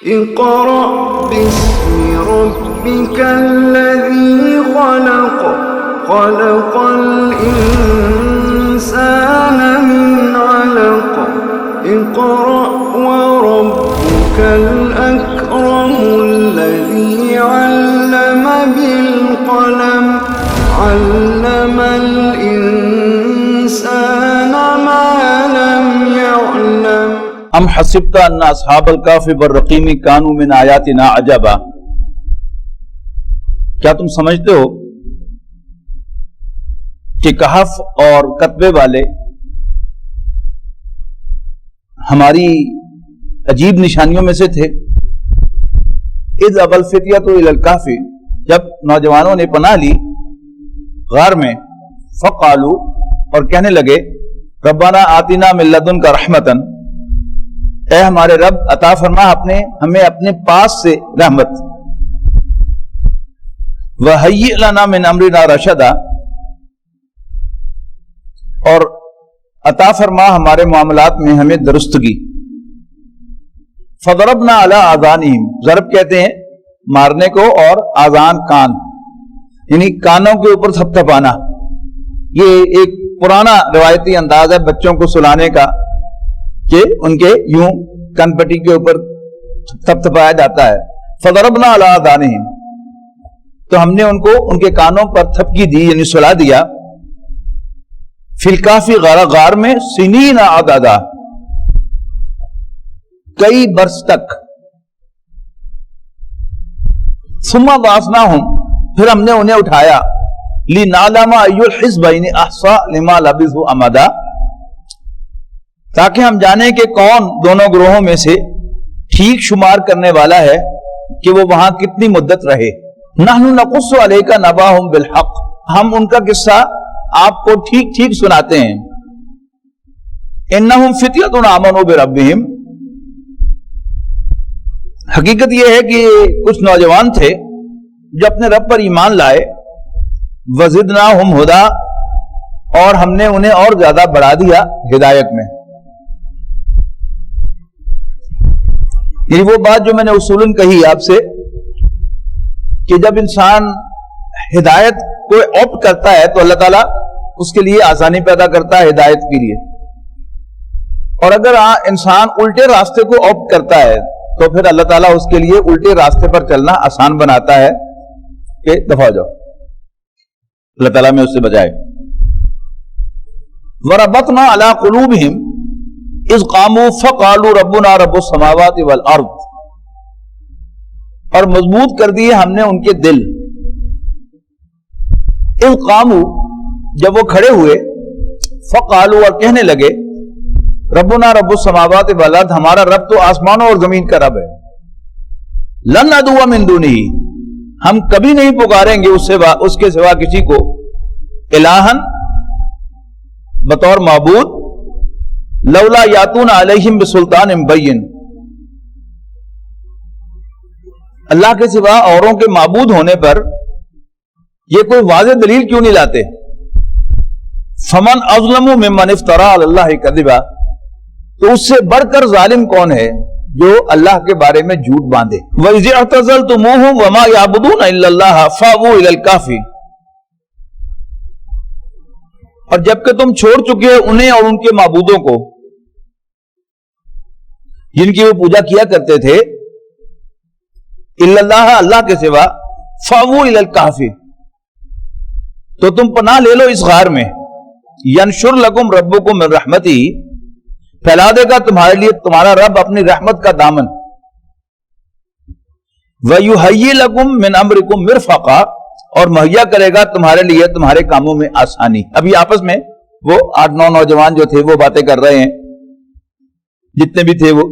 اقرأ باسم ربك الذي خلق خلق الإنسان من علق اقرأ وربك الأكرم الذي علم بالقلم علم الإنسان ما لم يعلم ام حسبت ان اصحاب الکهف والرقیم کانوا من آیاتنا عجبا، کیا تم سمجھتے ہو کہ کہف اور کتبے والے ہماری عجیب نشانیوں میں سے تھے؟ اذ ابى الفتية الى الكهف، جب نوجوانوں نے پناہ لی غار میں، فقالوا، اور کہنے لگے، ربنا آتنا من لدنک رحمتا، اے ہمارے رب عطا فرما ہمیں اپنے پاس سے رحمت، وَهَيِّئْ لَنَا مِنْ أَمْرِنَا رَشَدًا، اور عطا فرما ہمارے معاملات میں ہمیں درستگی۔ فَضَرَبْنَا عَلَىٰ آذَانِهِمْ، ضرب کہتے ہیں مارنے کو، اور آذان کان، یعنی کانوں کے اوپر تھپتھپانا۔ یہ ایک پرانا روایتی انداز ہے بچوں کو سلانے کا کہ ان کے یوں کن پٹی کے اوپر تھپتھپایا جاتا ہے۔ فضربنا علی آذانہم، تو ہم نے ان کو ان کے کانوں پر تھپکی دی، یعنی سلا دیا۔ فی الکہف، غار میں، سنین عددا، کئی برس تک۔ ثم بعثناہم، پھر ہم نے انہیں اٹھایا، لنعلم ای الحزبین احصیٰ لما لبثوا امدا، تاکہ ہم جانیں کہ کون دونوں گروہوں میں سے ٹھیک شمار کرنے والا ہے کہ وہ وہاں کتنی مدت رہے۔ نحن نقص علیک نبأہم بالحق، ہم ان کا قصہ آپ کو ٹھیک ٹھیک سناتے ہیں۔ انہم فتیۃ آمنوا بربہم، حقیقت یہ ہے کہ کچھ نوجوان تھے جو اپنے رب پر ایمان لائے، وزدناہم ہدی، اور ہم نے انہیں اور زیادہ بڑھا دیا ہدایت میں۔ یہ وہ بات جو میں نے اصولاً کہی آپ سے کہ جب انسان ہدایت کو آپٹ کرتا ہے تو اللہ تعالیٰ اس کے لیے آسانی پیدا کرتا ہے ہدایت کے لیے، اور اگر انسان الٹے راستے کو آپٹ کرتا ہے تو پھر اللہ تعالیٰ اس کے لیے الٹے راستے پر چلنا آسان بناتا ہے کہ دفع ہو جاؤ، اللہ تعالیٰ میں اس سے بچائے۔ وَرَبَطْنَا عَلَىٰ قُلُوبِهِمْ اذ قاموا فقالوا ربنا رب السماوات والارض، اور مضبوط کر دیے ہم نے ان کے دل۔ اذ قاموا، جب وہ کھڑے ہوئے، فقالوا، اور کہنے لگے، ربنا رب السماوات والارض، ہمارا رب تو آسمانوں اور زمین کا رب ہے۔ لن ندعو من دونہ، ہم کبھی نہیں پکاریں گے اس کے سوا کسی کو، الہن، بطور معبود، لولا یاتون علیہم بسلطان بین، اللہ کے سوا اوروں کے معبود ہونے پر یہ کوئی واضح دلیل کیوں نہیں لاتے؟ فمن اظلم ممن افترى علی اللہ کذبا، تو اس سے بڑھ کر ظالم کون ہے جو اللہ کے بارے میں جھوٹ باندھے۔ وَإِذِ اعْتَزَلْتُمُوهُمْ وَمَا يَعْبُدُونَ إِلَّا اللَّهَ فَأْوُوا إِلَى الْكَهْفِ، اور جبکہ تم چھوڑ چکے انہیں اور ان کے معبودوں کو جن کی وہ پوجا کیا کرتے تھے، الا اللہ، اللہ کے سوا، فاووا الی الکہف، تو تم پناہ لے لو اس غار میں، ینشر لکم ربکم من رحمتہ، پھیلا دے گا تمہارے لیے تمہارا رب اپنی رحمت کا دامن، ویہیئ لکم من امرکم مرفقا، اور مہیا کرے گا تمہارے لیے تمہارے کاموں میں آسانی۔ ابھی آپس میں وہ 8-9 نوجوان جو تھے وہ باتیں کر رہے ہیں، جتنے بھی تھے وہ۔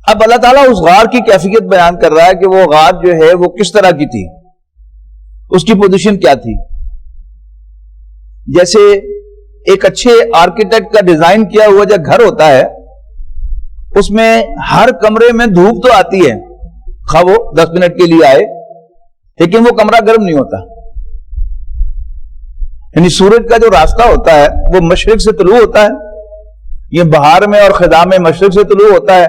اب اللہ تعالیٰ اس غار کی کیفیت بیان کر رہا ہے کہ وہ غار جو ہے وہ کس طرح کی تھی، اس کی پوزیشن کیا تھی۔ جیسے ایک اچھے آرکیٹیکٹ کا ڈیزائن کیا ہوا جو گھر ہوتا ہے، اس میں ہر کمرے میں دھوپ تو آتی ہے، خواہ وہ 10 منٹ کے لیے آئے، لیکن وہ کمرہ گرم نہیں ہوتا۔ یعنی سورج کا جو راستہ ہوتا ہے وہ مشرق سے طلوع ہوتا ہے، یہ بہار میں اور خزاں میں مشرق سے طلوع ہوتا ہے،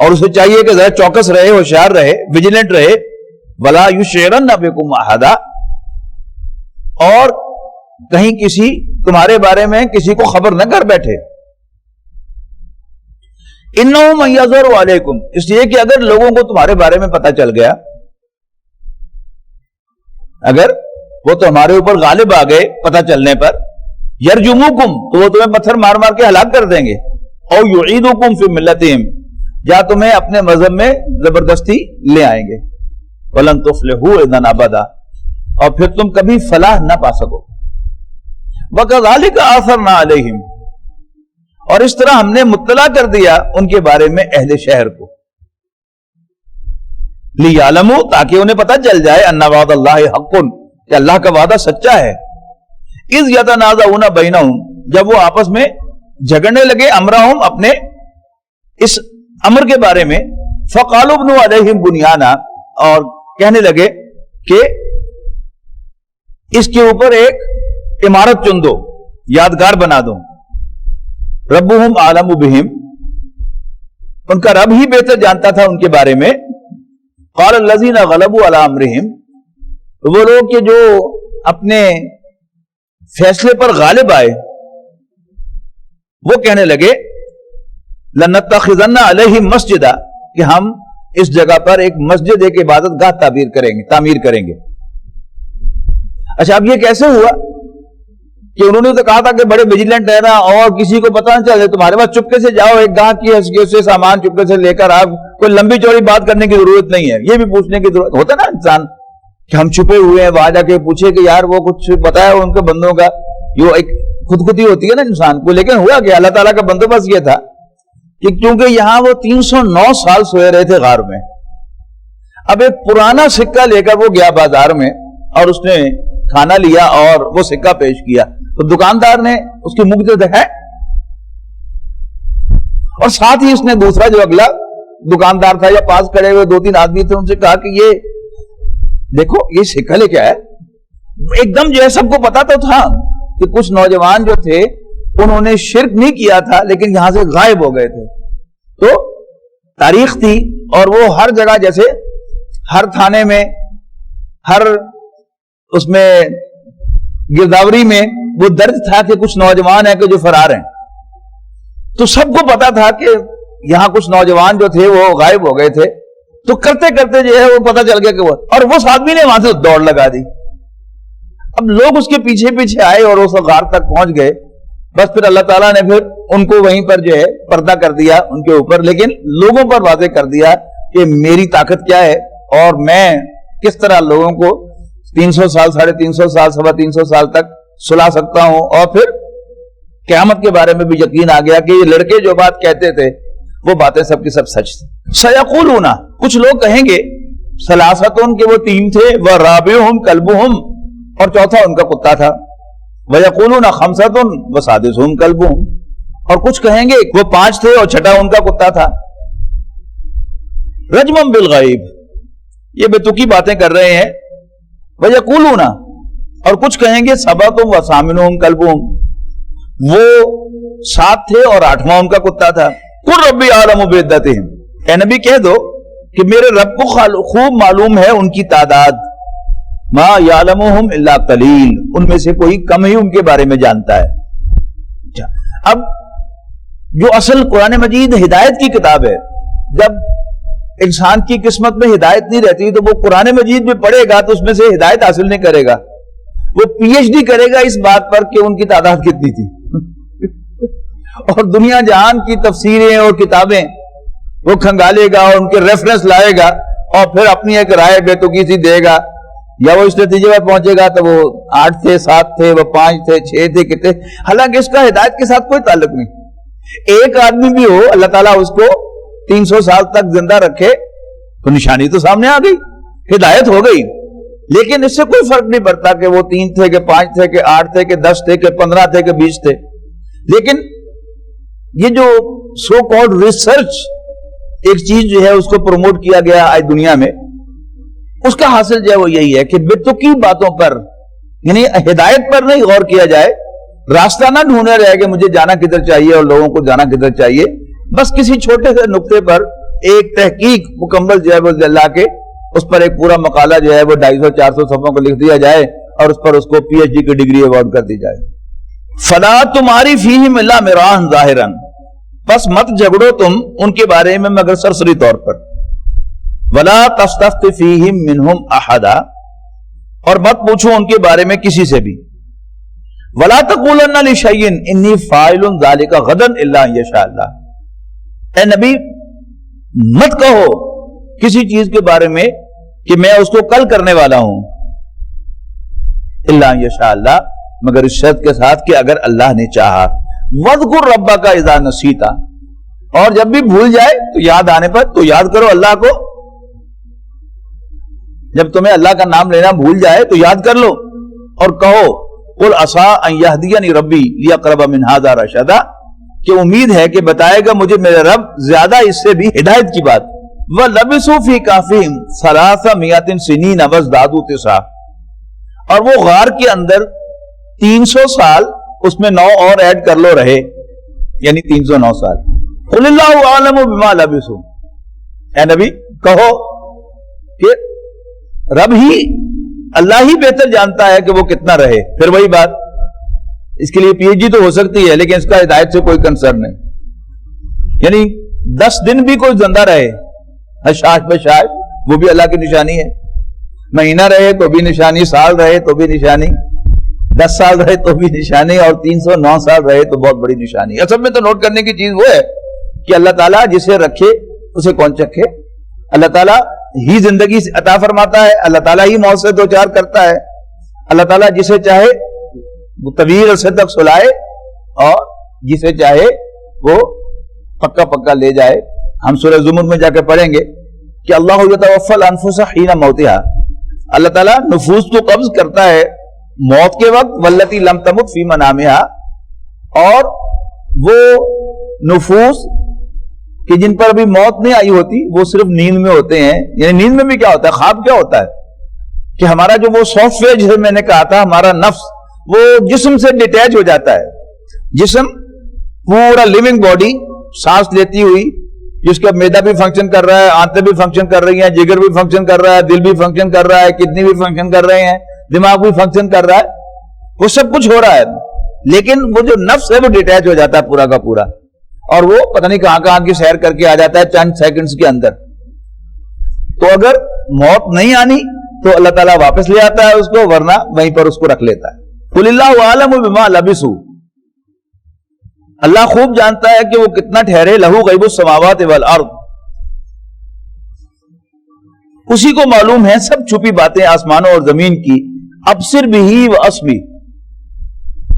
اور اسے چاہیے کہ ذرا چوکس رہے، ہوشیار رہے، ویجیلنٹ رہے. ولا یشعرن بکم احدا، اور کہیں کسی تمہارے بارے میں کسی کو خبر نہ کر بیٹھے. انہم من یظہر علیکم، اس لیے کہ اگر لوگوں کو تمہارے بارے میں پتہ چل گیا، اگر وہ تمہارے اوپر غالب آ گئے پتہ چلنے پر، یرجموکم، تو وہ تمہیں پتھر مار مار کے ہلاک کر دیں گے. او یعیدوکم فی ملتہم، یا تمہیں اپنے مذہب میں زبردستی لے آئیں گے. ولن تفلحوا اذا ابدا، اور پھر تم کبھی فلاح نہ پا سکو. وکذالک آثرنا علیہم، اور اس طرح ہم نے مطلع کر دیا ان کے بارے میں اہل شہر کو. لیعلموا، تاکہ انہیں پتہ چل جائے، ان وعد اللہ حق، کہ اللہ کا وعدہ سچا ہے. اذ یتنازعون بینہم، جب وہ آپس میں جھگڑنے لگے، امرہم، اپنے اس امر کے بارے میں. فقالوا ابنوا علیہم بنیانا، اور کہنے لگے کہ اس کے اوپر ایک عمارت چن دو، یادگار بنا دو. ربہم اعلم بہم، ان کا رب ہی بہتر جانتا تھا ان کے بارے میں. قال الذین غلبوا علی امرہم، وہ لوگ کہ جو اپنے فیصلے پر غالب آئے، وہ کہنے لگے لنتخذن علیہم مسجدا، کہ ہم اس جگہ پر ایک مسجد، ایک عبادت گاہ تعمیر کریں گے. اچھا، اب یہ کیسے ہوا کہ انہوں نے تو کہا تھا کہ بڑے ویجیلنٹ رہنا اور کسی کو پتہ نہ چلے، تمہارے پاس چپکے سے جاؤ، ایک گاہ کی حیثیت سے سامان چپکے سے لے کر آؤ، کوئی لمبی چوڑی بات کرنے کی ضرورت نہیں ہے. یہ بھی پوچھنے کی ضرورت ہوتا نا انسان کہ ہم چھپے ہوئے ہیں، وہاں جا کے پوچھے کہ یار وہ کچھ بتایا ان کے بندوں کا، یہ ایک خودکشی ہوتی ہے نا انسان کو. لیکن ہوا کہ اللہ تعالیٰ کا بندوبست یہ تھا کہ کیونکہ یہاں وہ 309 سال سوئے رہے تھے غار میں. اب ایک پرانا سکہ لے کر وہ گیا بازار میں اور اس نے کھانا لیا اور وہ سکہ پیش کیا، تو دکاندار نے اس کی منہ سے ہے، اور ساتھ ہی اس نے دوسرا جو اگلا دکاندار تھا یا پاس کھڑے ہوئے 2-3 آدمی تھے، ان سے کہا کہ یہ دیکھو یہ سکہ لے کیا ہے. ایک دم جو ہے سب کو پتا تو تھا کہ کچھ نوجوان جو تھے انہوں نے شرک نہیں کیا تھا لیکن یہاں سے غائب ہو گئے تھے. تو تاریخ تھی اور وہ ہر جگہ، جیسے ہر تھانے میں، ہر اس میں گرداوری میں وہ درج تھا کہ کچھ نوجوان ہیں کہ جو فرار ہیں. تو سب کو پتا تھا کہ یہاں کچھ نوجوان جو تھے وہ غائب ہو گئے تھے. تو کرتے کرتے جو ہے وہ پتا چل گیا کہ وہ، اور وہ آدمی نے وہاں سے دوڑ لگا دی. اب لوگ اس کے پیچھے پیچھے آئے اور اس غار تک پہنچ گئے. بس پھر اللہ تعالیٰ نے پھر ان کو وہیں پر جو ہے پردہ کر دیا ان کے اوپر، لیکن لوگوں پر واضح کر دیا کہ میری طاقت کیا ہے اور میں کس طرح لوگوں کو 300 سال، 350 سال، 325 سال تک سلا سکتا ہوں. اور پھر قیامت کے بارے میں بھی یقین آ گیا کہ یہ لڑکے جو بات کہتے تھے وہ باتیں سب کی سب سچ تھی. سیقولون، کچھ لوگ کہیں گے، ثلاثۃ، کہ وہ 3 تھے، ورابعہم کلبہم، اور چوتھا ان کا کتا تھا. ویقولون خمسۃ وسادسہم کلبہم، اور کچھ کہیں گے وہ 5 تھے اور چھٹا ان کا کتا تھا. رجما بالغیب، یہ بے تکی باتیں کر رہے ہیں. ویقولون، اور کچھ کہیں گے سبعۃ وثامنہم کلبہم، وہ 7 تھے اور 8واں ان کا کتا تھا. قل ربی اعلم بعدتہم، اے نبی کہہ دو کہ میرے رب کو خوب معلوم ہے ان کی تعداد. ما یعلمہم الا قلیل، ان میں سے کوئی کم ہی ان کے بارے میں جانتا ہے. اب جو اصل قرآن مجید ہدایت کی کتاب ہے، جب انسان کی قسمت میں ہدایت نہیں رہتی تو وہ قرآن مجید میں پڑھے گا تو اس میں سے ہدایت حاصل نہیں کرے گا. وہ پی ایچ ڈی کرے گا اس بات پر کہ ان کی تعداد کتنی تھی اور دنیا جہان کی تفسیریں اور کتابیں وہ کھنگالے گا اور ان کے ریفرنس لائے گا اور پھر اپنی ایک رائے بے تکی سی دے گا، یا وہ اس نتیجے پر پہنچے گا تو وہ 8 تھے، 7 تھے، وہ 5 تھے، 6 تھے، کتنے. حالانکہ اس کا ہدایت کے ساتھ کوئی تعلق نہیں. ایک آدمی بھی ہو اللہ تعالیٰ اس کو 300 سال تک زندہ رکھے تو نشانی تو سامنے آ گئی، ہدایت ہو گئی. لیکن اس سے کوئی فرق نہیں پڑتا کہ وہ 3 تھے کہ 5 تھے کہ 8 تھے کہ 10 تھے کہ 15 تھے کہ 20 تھے. لیکن یہ جو سو کالڈ ریسرچ ایک چیز جو ہے اس کو پروموٹ کیا گیا آج دنیا میں، اس کا حاصل جو ہے وہ یہی ہے کہ بے تکی باتوں پر، یعنی ہدایت پر نہیں غور کیا جائے، راستہ نہ ڈھونڈا جائے کہ مجھے جانا کدھر چاہیے اور لوگوں کو جانا کدھر چاہیے. بس کسی چھوٹے سے نقطے پر ایک تحقیق مکمل جو ہے وہ اللہ کے اس پر ایک پورا مقالہ جو ہے وہ 250-400 صفحوں کو لکھ دیا جائے اور اس پر اس کو پی ایچ ڈی کی ڈگری ایوارڈ کر دی جائے. فلا تمہاری فیہم الا مراحا ظاہرا، پس مت جھگڑو تم ان کے بارے میں مگر سرسری طور پر. ولا تستفت فیہم منہم احدا، اور مت پوچھو ان کے بارے میں کسی سے بھی. ولا تقولن لشیء انی فاعل ذلک غدا الا ان یشاء اللہ، اے نبی مت کہو کسی چیز کے بارے میں کہ میں اس کو کل کرنے والا ہوں، الا ان یشاء اللہ، مگر اس شرط کے ساتھ کہ اگر اللہ نے چاہا. وَاذْكُرْ رَبَّكَ اذا نسیت، اور جب بھی بھول جائے تو یاد آنے پر تو یاد کرو اللہ کو. جب تمہیں اللہ کا نام لینا بھول جائے تو یاد کر لو اور کہو قُلْ عَسَىٰ أَن يَهْدِيَنِ رَبِّي لِأَقْرَبَ مِنْ هَٰذَا رَشَدًا، کہ امید ہے کہ بتائے گا مجھے میرے رب زیادہ اس سے بھی ہدایت کی بات. وَلَبِثُوا فِي كَهْفِهِمْ 300 سِنِينَ وَازْدَادُوا تِسْعًا، اور وہ غار کے اندر 300 سال اس میں 9 اور ایڈ کر لو رہے، یعنی 309 سال. قُلِ اللَّهُ أَعْلَمُ بِمَا لَبِثُوا، اے نبی کہو کہ رب ہی اللہ ہی بہتر جانتا ہے کہ وہ کتنا رہے. پھر وہی بات، اس کے لیے پی ایچ ڈی تو ہو سکتی ہے لیکن اس کا ہدایت سے کوئی کنسرن نہیں. یعنی 10 دن بھی کوئی زندہ رہے حشاش بشاش وہ بھی اللہ کی نشانی ہے، مہینہ رہے تو بھی نشانی، سال رہے تو بھی نشانی، 10 سال رہے تو بھی نشانی، اور 309 سال رہے تو بہت بڑی نشانی. اصل میں تو نوٹ کرنے کی چیز وہ ہے کہ اللہ تعالیٰ جسے رکھے اسے کون چکھے. اللہ تعالیٰ ہی زندگی عطا فرماتا ہے، اللہ تعالیٰ ہی موت سے دوچار کرتا ہے. اللہ تعالیٰ جسے چاہے وہ طویل عرصے تک سلائے اور جسے چاہے وہ پکا پکا لے جائے. ہم سورہ زمر میں جا کے پڑھیں گے کہ اللہ یتوفی الانفس حین موتها، اللہ تعالیٰ نفوس کو قبض کرتا ہے موت کے وقت. واللتی لم تمت فی منامها، اور وہ نفوس کہ جن پر ابھی موت نہیں آئی ہوتی وہ صرف نیند میں ہوتے ہیں. یعنی نیند میں بھی کیا ہوتا ہے، خواب کیا ہوتا ہے کہ ہمارا جو وہ سافٹ ویئر جسے میں نے کہا تھا، ہمارا نفس وہ جسم سے ڈیٹیچ ہو جاتا ہے. جسم پورا لیونگ باڈی سانس لیتی ہوئی، جس کا معدہ بھی فنکشن کر رہا ہے، آنتیں بھی فنکشن کر رہی ہیں، جگر بھی فنکشن کر رہا ہے، دل بھی فنکشن کر رہا ہے، کڈنی بھی فنکشن کر رہے ہیں، دماغ بھی فنکشن کر رہا ہے، وہ سب کچھ ہو رہا ہے. لیکن وہ جو نفس ہے وہ ڈیٹیچ ہو جاتا ہے پورا کا پورا، اور وہ پتہ نہیں کہاں کہاں کی سیر کر کے آ جاتا ہے چند سیکنڈز کے اندر. تو اگر موت نہیں آنی تو اللہ تعالیٰ واپس لے آتا ہے اس کو، ورنہ وہیں پر اس کو رکھ لیتا ہے. قُلِ اللَّهُ أَعْلَمُ بِمَا لَبِثُوا، اللہ خوب جانتا ہے کہ وہ کتنا ٹھہرے. لہو غیب السماوات والارض، اسی کو معلوم ہے سب چھپی باتیں آسمانوں اور زمین کی. ابصر بہ واسمع،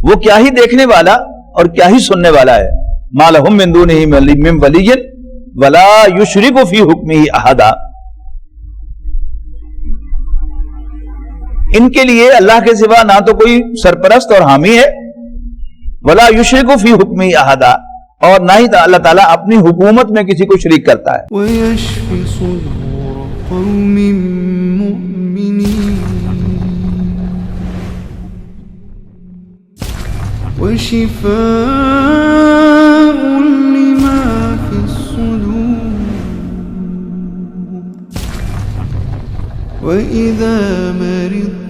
وہ کیا ہی دیکھنے والا اور کیا ہی سننے والا ہے. ما لہم من دونہ من ولی ولا یشرک فی حکمہ احدا، ان کے لیے اللہ کے سوا نہ تو کوئی سرپرست اور حامی ہے، ولا یشرک فی حکمہ احدا، اور نہ ہی اللہ تعالیٰ اپنی حکومت میں کسی کو شریک کرتا ہے. وَيَشْفِ صُدُورَ قَوْمٍ مُّؤْمِنِينَ وَشِفَاءٌ لِّمَا فِي الصُّدُورِ وَإِذَا مَرِضْتُ